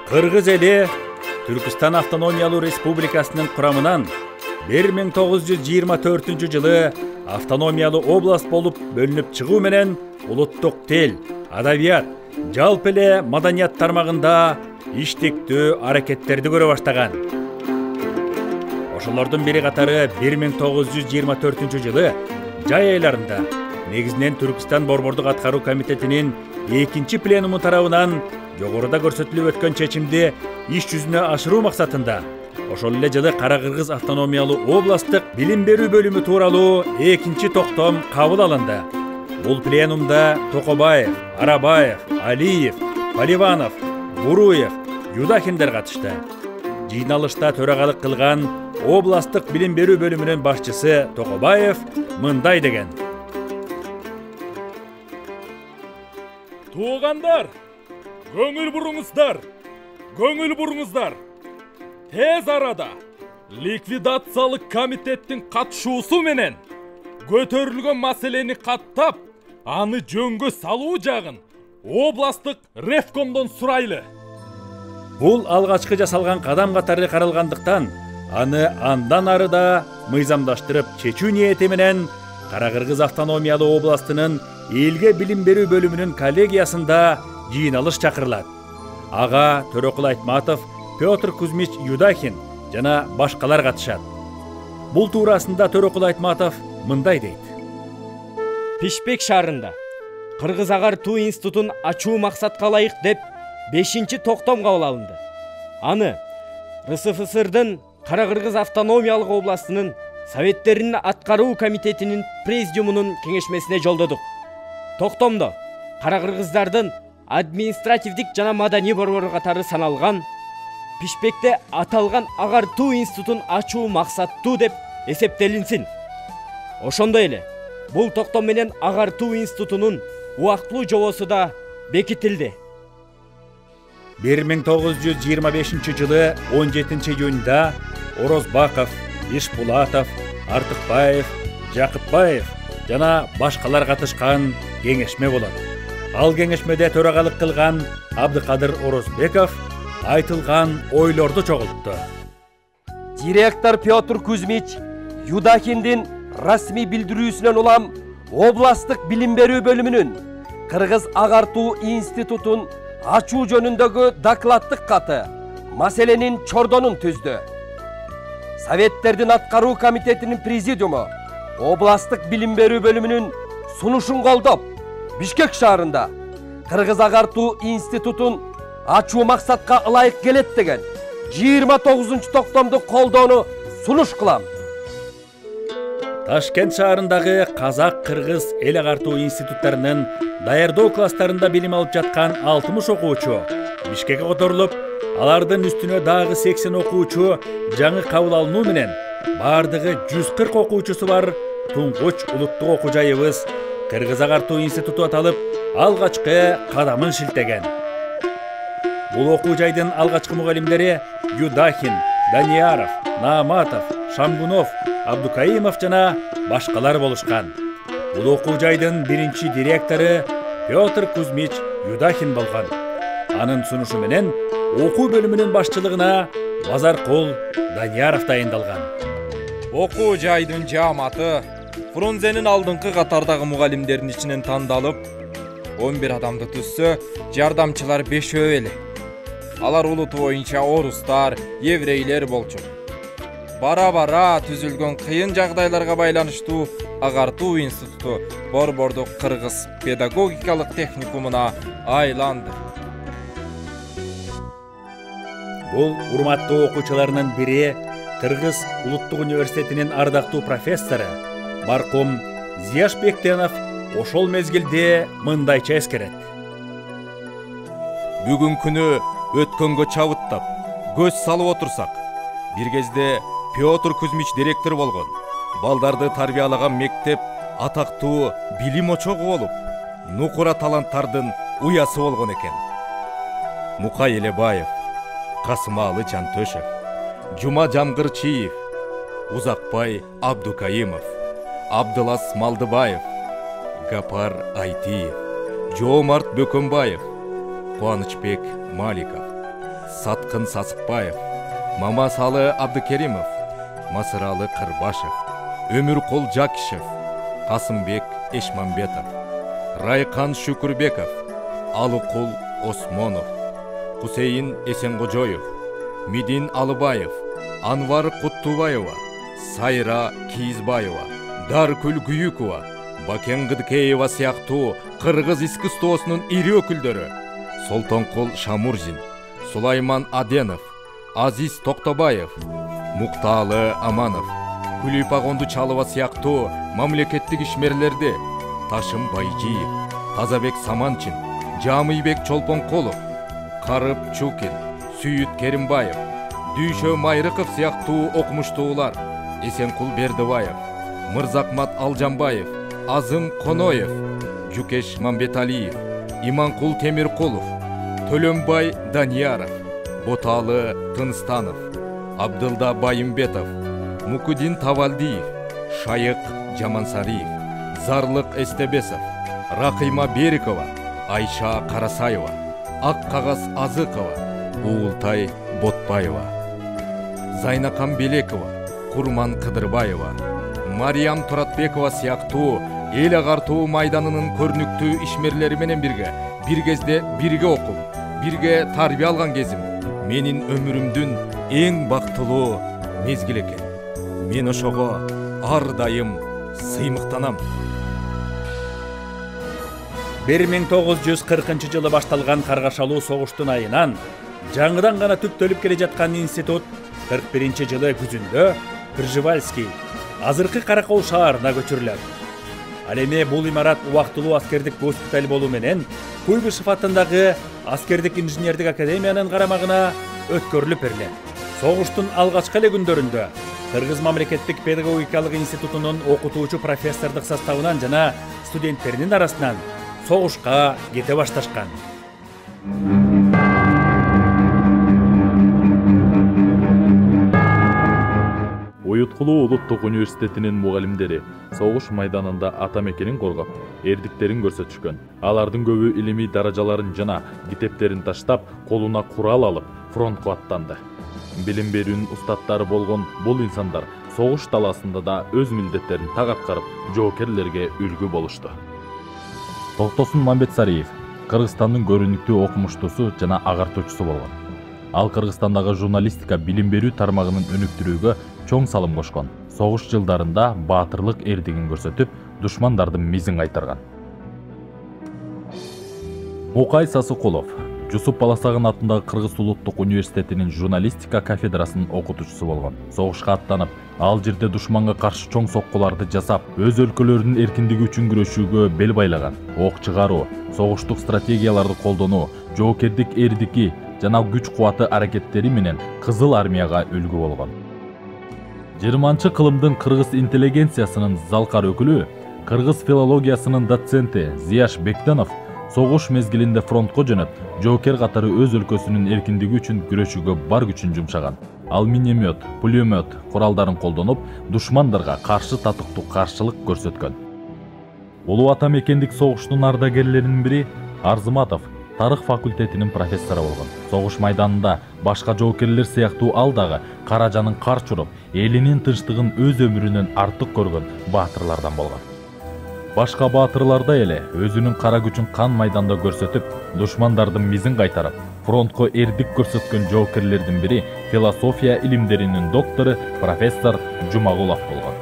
Кыргыз эли Түркістан автономиялуу республикасынын курамынан 1924 жылы автономиялуу область болуп бөлүнүп чыгуу менен улуттук тил, адабият, жалпы эле маданият тармагында иштиктүү аракеттерди көрө баштаган. Ошолордун бири катары 1924 жылы жай айларында негизинен Түркістан борбордук аткаруу комитетинин 2 пленуму тарабынан жогоруда көрсөтүлүп өткөн чечимди иш жүзүнө ашыруу максатында ошол эле жылы Кара-Кыргыз автономиялуу областтык билим берүү бөлүмү тууралуу 2 токтом кабыл алынды. Бул пленумда Токобаев, Арабаев, Алиев, Поливанов, Буруев, Юдахиндер катышты. Жыйналышта төрагалык кылган областтык билим берүү бөлүмүнүн башчысы Токобаев мындай деген: Туугандар, көңүл буруңуздар. Тез арада ликвидациялык комитеттин катышуусу менен көтөрүлгөн маселени каттап, аны жөнгө салуу жагын областтык ревкомдон сурайлы. Бул алгачкы жасалган кадам катары каралгандыктан, аны андан ары да мыйзамдаштырып чечүү ниети менен Кара-Кыргыз автономиялуу областынын элге билим берүү бөлүмүнүн коллегиясында жыйналыш чакырылат. Ага Төрөкул Айтматов, Петр Кузьмич Юдахин жана башкалар катышат. Бул туурасында Төрөкул Айтматов мындай дейт: Пишпек шаарында Кыргыз агартуу институтун ачуу максатка ылайык деп 5 токтом кабыл алынды. Аны РСФСРдын Кара-Кыргыз автономиялык областынын Советтеринин аткаруу комитетинин президиумунун кеңешмесине жолдодук. Токтомдо Кара-Кыргыздардын административдик жана маданий борбору катары саналган, Пишпекте аталган агартуу институтун ачуу максаттуу деп эсептелинсин. Ошондой эле бул токтом менен агартуу институтунун убактылуу жобосу да бекитилди. 1925 жылы 17 июнда Орозбаков, Ишпулатов, Артыкбаев, Жакыпбаев жана башкалар катышкан кеңешме болот. Ал кеңешмеде төрагалык кылган Абдыкадыр Орозбеков айтылган ойлорду чогултту. Директор Петр Кузьмич Юдахиндин расмий билдирүүсүнөн улам областтык билим берүү бөлүмүнүн Кыргыз агартуу институтун ачуу жөнүндөгү докладдык каты маселенин чордонун түздү. Советтердин аткаруу комитетинин президиуму областтык билим берүү бөлүмүнүн сунушун колдоп, Бишкек шаарында Кыргыз агартуу институтун ачуу максатка ылайык келет деген 29 токтомду колдоону сунуш кылам. Ташкент шаарындагы Казак-Кыргыз эл агартуу институттарынын даярдоо класстарында билим алып жаткан 60 окуучу Бишкекке которулуп, алардын үстүнө дагы 80 окуучу жаңы кабыл алынуу менен бардыгы 140 окуучусу бар туңгуч улуттук окуу жайыбыз Кыргыз агартуу институту аталып, алгачкы кадамын шилтеген. Бул окуу жайдын алгачкы мугалимдери Юдахин, Данияров, Нааматов, Шамгунов, Абдукаимов жана башкалар болушкан. Бул окуу жайдын биринчи директору Петр Кузьмич Юдахин болгон. Анын сунушу менен окуу бөлүмүнүн башчылыгына Базаркул Данияров дайындалган. Окуу жайдын жааматы Фрунзенин алдыңкы катардагы мугалимдердин ичинен тандалып, 11 адамды түзсө, жардамчылар 5 эле. Алар улуту боюнча орустар, еврейлер болчу. Бара-бара түзүлгөн кыйын жагдайларга байланыштуу агартуу институту Борбордук Кыргыз педагогикалык техникумуна айланды. Бул урматтуу окуучуларынын бири Кыргыз улуттук университетинин ардактуу профессору маркум Зияш Бектенов ошол мезгилде мындайча эскерет: Бүгүн күнү өткөнгө чабыттап, көз салып отурсак, бир кезде Петр Кузьмич директор болгон, балдарды тарбиялаган мектеп атактуу билим очогу болуп, нукура таланттардын уясы болгон экен. Мукай Элебаев, Касымалы Жантөшев, Жума Жамгырчиев, Узакбай Абдукаимов, Абдылас Малдыбаев, Гапар Айтиев, Жоомарт Бөкөнбаев, Кубанычбек Маликов, Саткын Сасыкбаев, Мамасалы Абдыкеримов, Масыралы Кырбашев, Өмүркул Жакишев, Касымбек Эшмамбетов, Райкан Шүкүрбеков, Алыкул Осмонов, Хусейин Эсенгожоев, Мидин Алыбаев, Анвар Куттубаева, Сайра Кийизбаева, Даркүл Күйүкова, Бакен Гыдкеева сыяктуу кыргыз искусствосунун ири өкүлдөрү, Солтонкул Шамурзин, Сулайман Аденов, Азиз Токтобаев, Мукталы Аманов, Күлүпагонду Чалова сыяктуу мамлекеттик ишмерлерди, Ташым Байжиев, Тазабек Саманчин, Жамыйбек Чолпонкулов, Карып Чукин, Сүйүт Керимбаев, Дүйшө Майрыков сыяктуу окумуштуулар, Эсенкул Бердыбаев, Мырзакмат Алжанбаев, Азым Коноев, Жукеш Мамбеталиев, Иманкул Темиркулов, Төлөнбай Данияров, Боталы Тынстанов, Абдылда Байымбетов, Мукудин Тавалдиев, Шайык Жамансариев, Зарлык Эстебесов, Ракыйма Берикова, Айша Карасаева, Аккагаз Азыкова, Уултай Ботбаева, Зайнакам Белекова, Курман Кыдырбаева, Мариям Туратбекова сыяктуу эл агартуу майданынын көрүнүктүү ишмерлери менен бир кезде бирге окуп, бирге тарбия алган кезим менин өмүрүмдүн эң бактылуу мезгили экен. Мен ошого ар дайым сыймыктанам. 1940 жылы башталган каргашалуу согуштун айынан жаңыдан гана түптөлүп келе жаткан институт 41 жылы күзүндө Пржевальский азыркы Каракол шаарына көчүрүлөт. Ал эми бул имарат убактылуу аскердик госпиталь болуу менен Куйбышев атындагы аскердик инженердик академиянын карамагына өткөрүлүп берилет. Согуштун алгачкы эле күндөрүндө Кыргыз мамлекеттик педагогикалык институтунун окутуучу профессордук составынан жана студенттеринин арасынан согушка кете башташкан. Уюткулуу улуттук университетинин мугалимдери согуш майданында ата мекенин коргоп, эрдиктерин көрсөтүшкөн. Алардын көбү илимий даражаларын жана китептерин таштап, колуна курал алып, фронтко аттанды. Билим берүүнүн устаттары болгон бул инсандар согуш талаасында да өз милдеттерин так аткарып, жоокерлерге үлгү болушту. Токтосун Мамбетсариев Кыргызстандын көрүнүктүү окумуштуусу жана агартуучусу болгон. Ал Кыргызстандагы журналистика билим берүү тармагынын өнүктүрүүгө чоң салым кошкон. Согуш жылдарында баатырлык эрдигин көрсөтүп, душмандардын мизин кайтарган. Мукай Сасыкулов Жусуп Баласагын атындагы Кыргыз улуттук университетинин журналистика кафедрасынын окутуучусу болгон. Согушка аттанып, ал жерде душманга каршы чоң соккуларды жасап, өз өлкөлөрүнүн эркиндиги үчүн күрөшүүгө бел байлаган. Ок чыгаруу, согуштук стратегияларды колдонуу, жоокердик эрдики жана күч кубаты аракеттери менен Кызыл армияга үлгү болгон. 20 кылымдын кыргыз интеллигенциясынын залкар өкүлү, кыргыз филологиясынын доценти Зияш Бектенов согуш мезгилинде фронтко жөнөп, жоокер катары өз өлкөсүнүн эркиндиги үчүн күрөшүүгө бар күчүн жумшаган. Ал миномет, пулемет куралдарын колдонуп, душмандарга каршы татыктуу каршылык көрсөткөн. Улуу ата мекендик согуштун ардагерлеринин бири Арзыматов тарых факультетинин профессору болгон. Согуш майданында башка жоокерлер сыяктуу ал дагы Каражанын карч уруп, элинин тынчтыгын өз өмүрүнөн артык көргөн баатырлардан болгон. Башка баатырларда эле өзүнүн кара күчүн кан майданда көрсөтүп, душмандардын мизин кайтарып, фронтко эрдик көрсөткөн жоокерлердин бири философия илимдеринин доктору профессор Жумагулов болгон.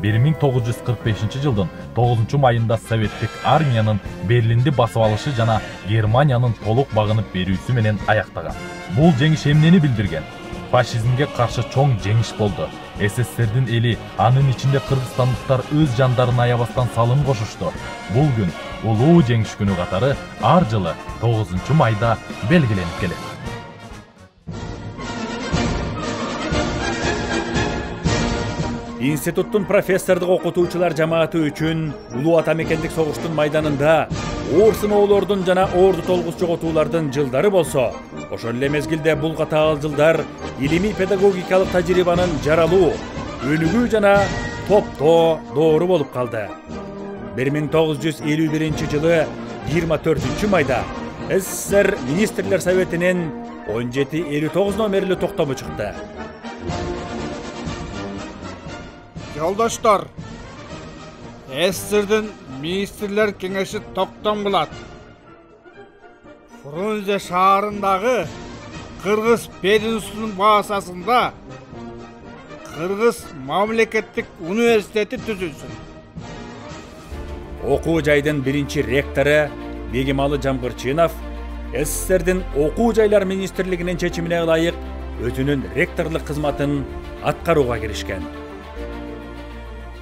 1945 жылдын 9 майында советтик армиянын Берлинди басып алышы жана Германиянын толук багынып берүүсү менен аяктаган. Бул жеңиш эмнени билдирген? Фашизмге каршы чоң жеңиш болду. СССРдин эли, анын ичинде кыргызстандыктар өз жандарын аябастан салым кошушту. Бул күн улуу жеңиш күнү катары ар жылы 9 майда белгиленип келет. Институттун профессордук окутуучулар жамааты үчүн улуу ата мекендик согуштун майданында оор сыноолордун жана оорду толгус жоготуулардын жылдары болсо, ошол эле мезгилде бул катаал жылдар илимий педагогикалык тажрыйбанын жаралуу, өнүгүү жана топтоо доору болуп калды. 1951 жылы 24 майда СССР Министрлер Советинин 1759 номерлүү токтому чыкты. Жолдоштор, СССРдин Министрлер Кеңеши токтом кылат. Фрунзе шаарындагы Кыргыз пединститутунун баасасында Кыргыз мамлекеттик университети түзүлсүн. Окуу жайдын биринчи ректору Бегималы Жамгырчынов СССРдин окуу жайлар министрлигинин чечимине ылайык өзүнүн ректорлук кызматын аткарууга киришкен.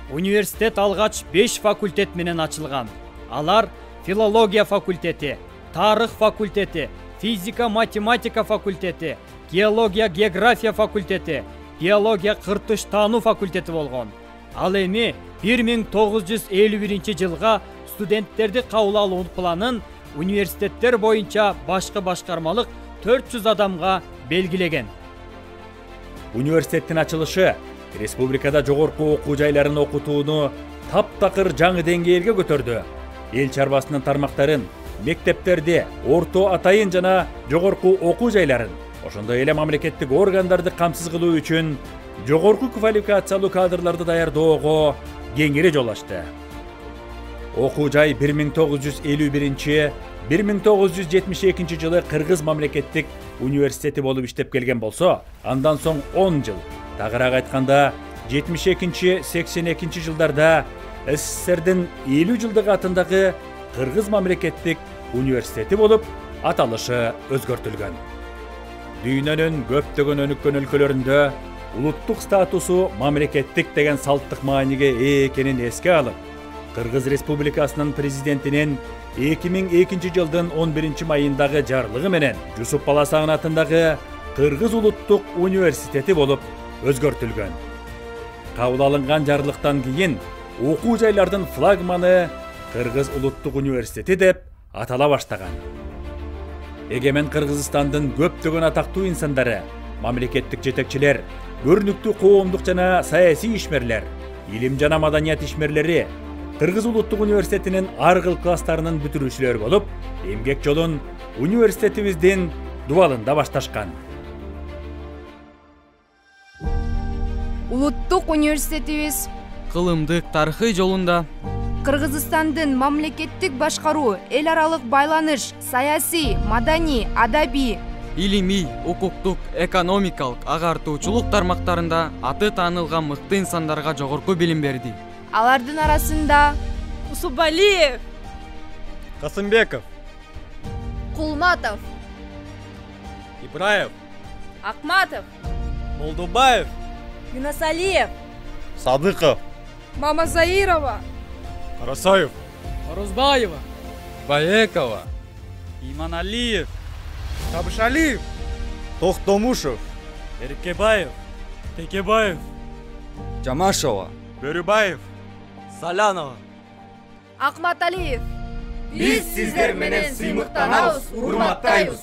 Университет алгач 5 факультет менен ачылган. Алар филология факультети, тарых факультети, физика-математика факультети, геология-география факультети, геология-кыртыштануу факультети болгон. Ал эми 1951 жылга студенттерди кабыл алуу планын университеттер боюнча башкы башкармалык 400 адамга белгилеген. Университеттин ачылышы республикада жогорку окуу жайларын окутууну таптакыр жаңы деңгээлге көтөрдү. Эл чарбасынын тармактарын, мектептерди, орто атайын жана жогорку окуу жайларын, ошондой эле мамлекеттик органдарды камсыз кылуу үчүн жогорку квалификациялуу кадрларды даярдоого кеңири жол ачты. Окуу жай 1951-1972 жылы Кыргыз мамлекеттик университети болуп иштеп келген болсо, андан соң 10 жыл, тагыраак айтканда 72-82 жылдарда СССРдин 50 жылдык атындагы Кыргыз мамлекеттик университети болуп аталышы өзгөртүлгөн. Дүйнөнүн көптөгөн өнүккөн өлкөлөрүндө улуттук статусу мамлекеттик деген салттык мааниге ээ экенин эске алып, Кыргыз Республикасынын президентинин 2002 жылдын 11 майындагы жарлыгы менен Жусуп Баласагын атындагы Кыргыз улуттук университети болуп өзгөртүлгөн. Кабыл алынган жарлыктан кийин окуу жайлардын флагманы Кыргыз улуттук университети деп атала баштаган. Эгемен Кыргызстандын көптөгөн атактуу инсандары, мамлекеттик жетекчилер, көрүнүктүү коомдук жана саясий ишмерлер, илим жана маданият ишмерлери Кыргыз улуттук университетинин ар кыл класстарынын бүтүрүүчүлөрү болуп, эмгек жолун университетибиздин дубалында башташкан. Улуттук университетибиз кылымдык тарыхый жолунда Кыргызстандын мамлекеттик башкаруу, эл аралык байланыш, саясий, маданий, адабий, илимий, укуктук, экономикалык, агартуучулук тармактарында аты таанылган мыкты инсандарга жогорку билим берди. Алардын арасында Усубалиев, Касымбеков, Кулматов, Ибраев, Акматов, Молдубаев, Юнасалиев, Садыков, Мамазаирова, Карасаев, Орозбаева, Баекова, Иманалиев, Табышалиев, Тохтомушев, Эркебаев, Текебаев, Жамашева, Бөрүбаев, Салянова, Акматалиев. биз сиздер менен сыймыктанабыз, урматтайбыз.